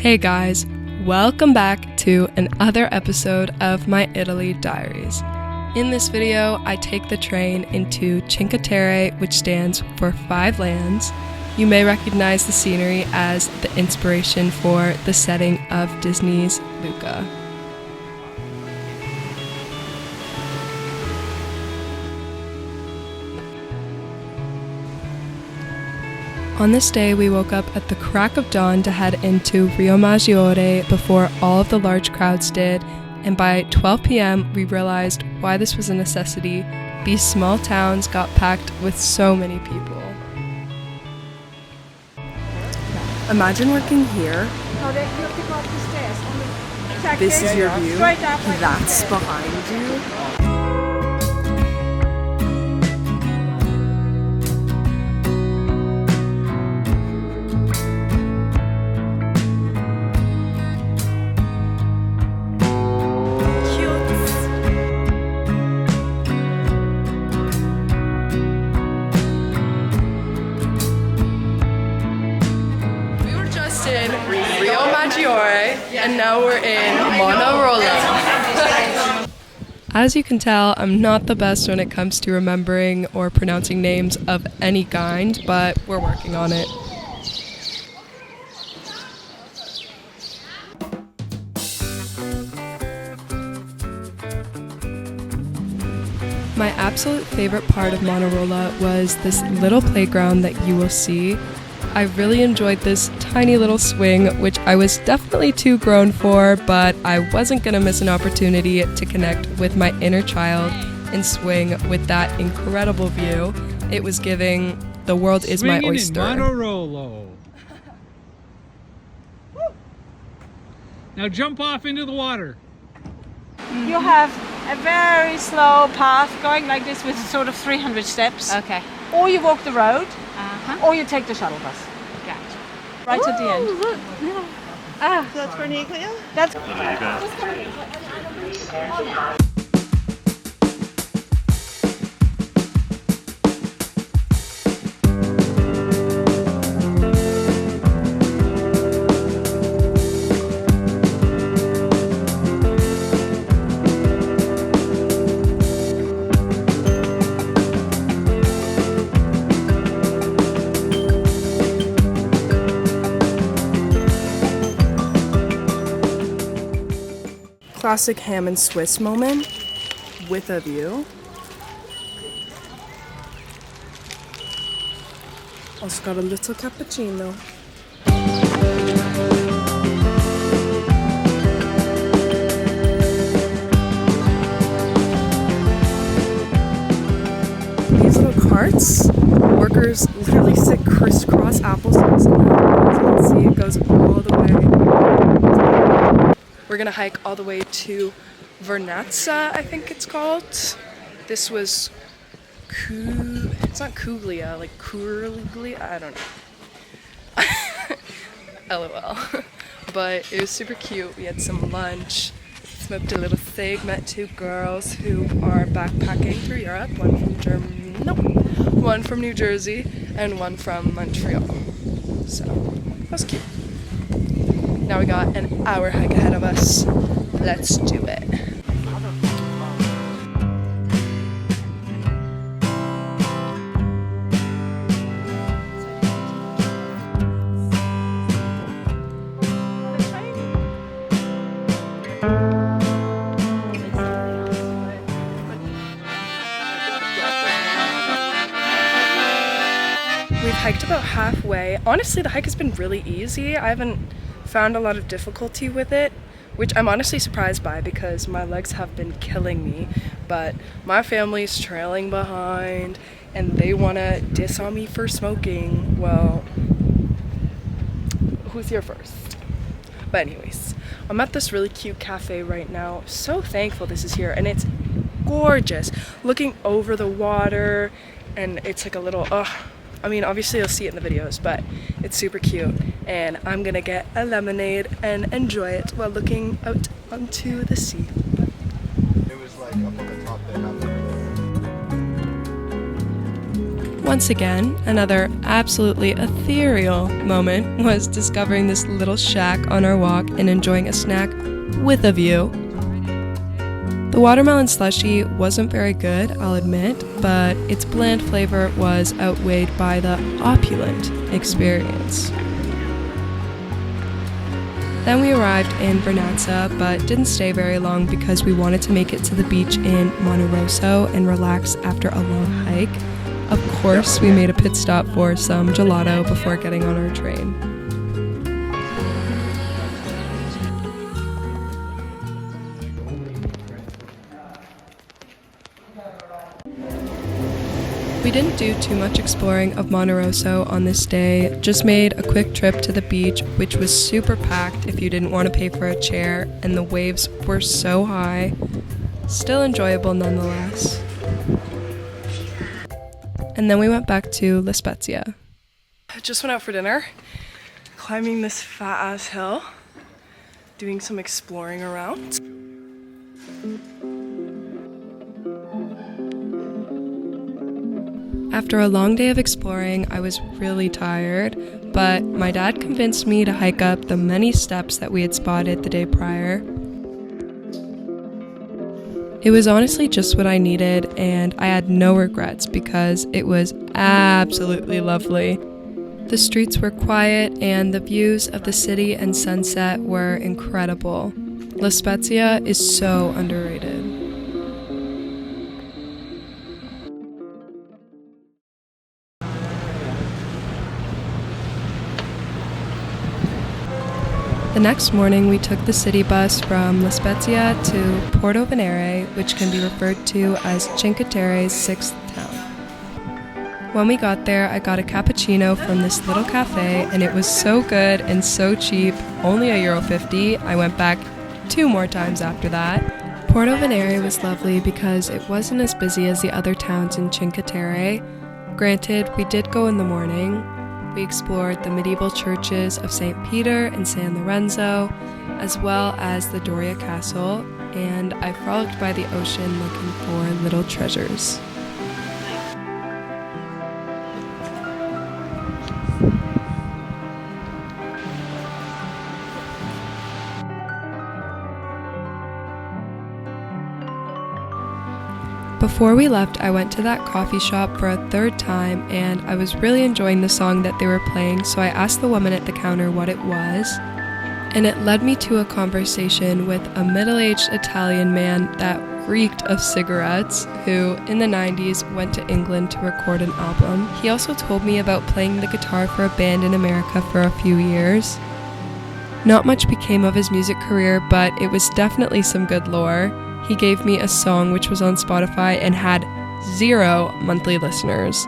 Hey guys, welcome back to another episode of my Italy Diaries. In this video, I take the train into Cinque Terre, which stands for 5 lands. You may recognize the scenery as the inspiration for the setting of Disney's Luca. On this day, we woke up at the crack of dawn to head into Riomaggiore before all of the large crowds did, and by 12 p.m. we realized why this was a necessity. These small towns got packed with so many people. Imagine working here. This is your view. That's behind you. And now we're in Manarola. As you can tell, I'm not the best when it comes to remembering or pronouncing names of any kind, but we're working on it. My absolute favorite part of Manarola was this little playground that you will see. I really enjoyed this tiny little swing, which I was definitely too grown for, but I wasn't going to miss an opportunity to connect with my inner child and swing with that incredible view. It was giving the world is my oyster. Now jump off into the water. You have a very slow path going like this with sort of 300 steps. Okay. Or you walk the road, or you take the shuttle bus. Gotcha. Right at the end. Look. No. Ah. So that's for Nicole? That's classic ham and Swiss moment with a view. Also got a little cappuccino. These little carts, workers literally sit crisscross applesauce in them. As you can see, it goes all the way. We're gonna hike all the way to Vernazza, I think it's called. This was it's not Cuglia, like Curliglia, I don't know. LOL. But it was super cute. We had some lunch, smoked a little cig, met 2 girls who are backpacking through Europe, one from New Jersey and one from Montreal. So that was cute. Now we got an hour hike ahead of us. Let's do it. We've hiked about halfway. Honestly, the hike has been really easy. I haven't found a lot of difficulty with it, which I'm honestly surprised by because my legs have been killing me, but my family's trailing behind and they want to diss on me for smoking. Well, who's here first? But anyways, I'm at this really cute cafe right now. So thankful this is here, and it's gorgeous. Looking over the water, and it's like a little, I mean, obviously you'll see it in the videos, but it's super cute. And I'm gonna get a lemonade and enjoy it while looking out onto the sea. It was like up on the top there. Once again, another absolutely ethereal moment was discovering this little shack on our walk and enjoying a snack with a view. The watermelon slushie wasn't very good, I'll admit, but its bland flavor was outweighed by the opulent experience. Then we arrived in Vernazza, but didn't stay very long because we wanted to make it to the beach in Monte Rosso and relax after a long hike. Of course, we made a pit stop for some gelato before getting on our train. We didn't do too much exploring of Monte Rosso on this day, just made a quick trip to the beach, which was super packed if you didn't want to pay for a chair, and the waves were so high. Still enjoyable nonetheless. And then we went back to La Spezia. I just went out for dinner, climbing this fat-ass hill, doing some exploring around. After a long day of exploring, I was really tired, but my dad convinced me to hike up the many steps that we had spotted the day prior. It was honestly just what I needed, and I had no regrets because it was absolutely lovely. The streets were quiet, and the views of the city and sunset were incredible. La Spezia is so underrated. The next morning, we took the city bus from La Spezia to Porto Venere, which can be referred to as Cinque Terre's sixth town. When we got there, I got a cappuccino from this little cafe, and it was so good and so cheap, only €1.50. I went back 2 more times after that. Porto Venere was lovely because it wasn't as busy as the other towns in Cinque Terre. Granted, we did go in the morning. We explored the medieval churches of St. Peter and San Lorenzo, as well as the Doria Castle, and I frolicked by the ocean looking for little treasures. Before we left, I went to that coffee shop for a 3rd time, and I was really enjoying the song that they were playing, so I asked the woman at the counter what it was, and it led me to a conversation with a middle-aged Italian man that reeked of cigarettes, who, in the 90s, went to England to record an album. He also told me about playing the guitar for a band in America for a few years. Not much became of his music career, but it was definitely some good lore. He gave me a song which was on Spotify and had 0 monthly listeners.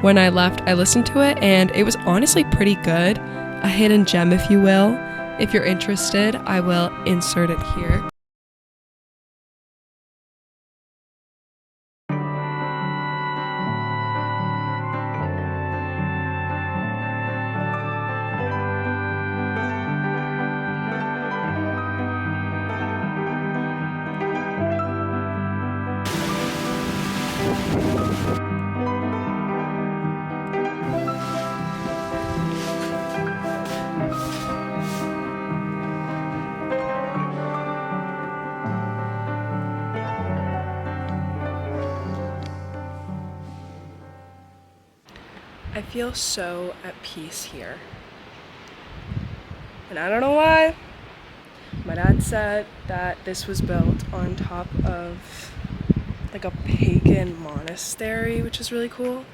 When I left, I listened to it and it was honestly pretty good. A hidden gem, if you will. If you're interested, I will insert it here. I feel so at peace here. And I don't know why. My dad said that this was built on top of like a pagan monastery, which is really cool.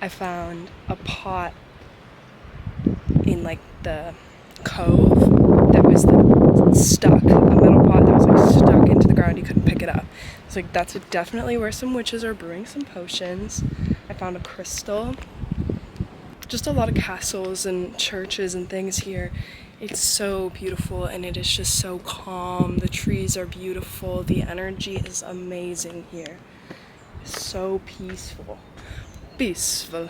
I found a pot in like the cove that was like stuck, a metal pot that was like stuck into the ground. You couldn't pick it up. It's like that's definitely where some witches are brewing some potions. I found a crystal. Just a lot of castles and churches and things here. It's so beautiful and it is just so calm. The trees are beautiful. The energy is amazing here. It's so peaceful. Peaceful.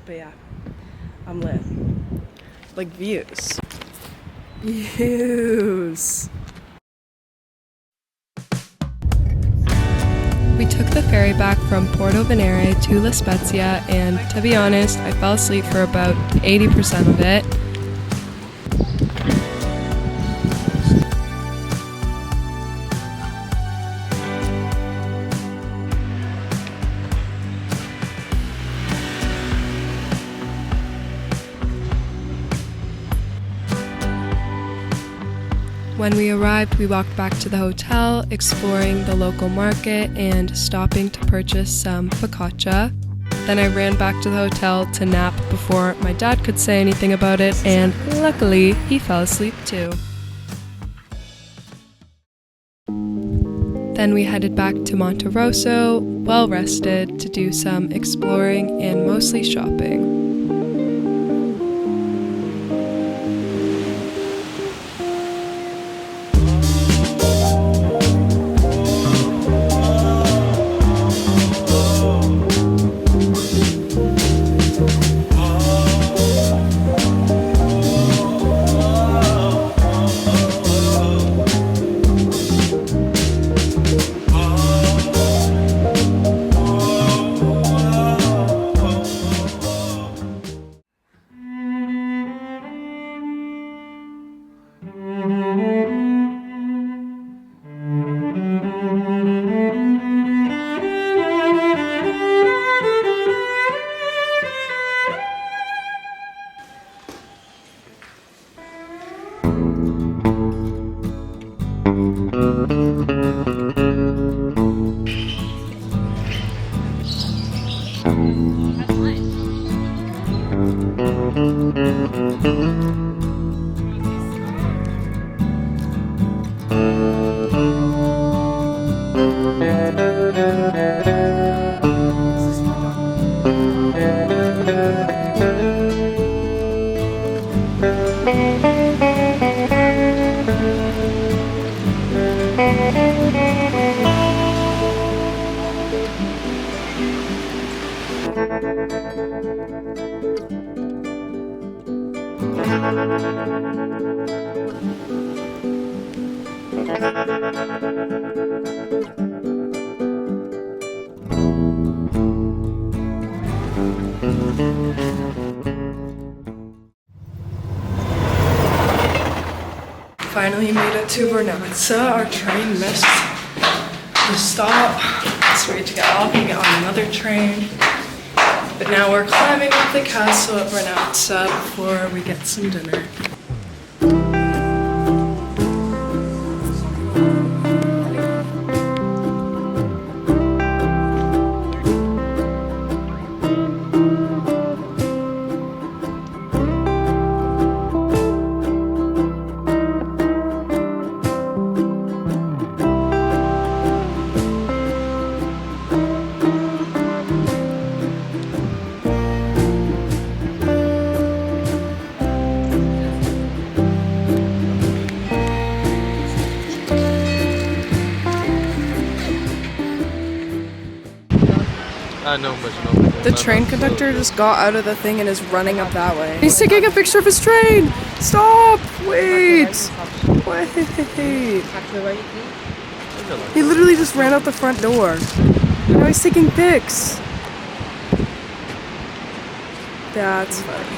But yeah, I'm lit. Like views. Views. We took the the ferry back from Porto Venere to La Spezia, and to be honest, I fell asleep for about 80% of it. When we arrived, we walked back to the hotel, exploring the local market and stopping to purchase some focaccia. Then I ran back to the hotel to nap before my dad could say anything about it, and luckily, he fell asleep too. Then we headed back to Monterosso, well rested, to do some exploring and mostly shopping. Finally made it to Vernazza. Our train missed the stop, so we had to get off and get on another train. But now we're climbing up the castle at Vernazza before we get some dinner. The train conductor just got out of the thing and is running up that way. He's taking a picture of his train! Stop! Wait! Wait! He literally just ran out the front door. Now he's taking pics. That's funny.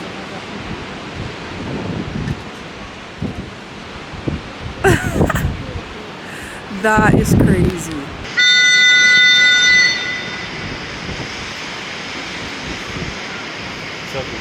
That is crazy. Selfie,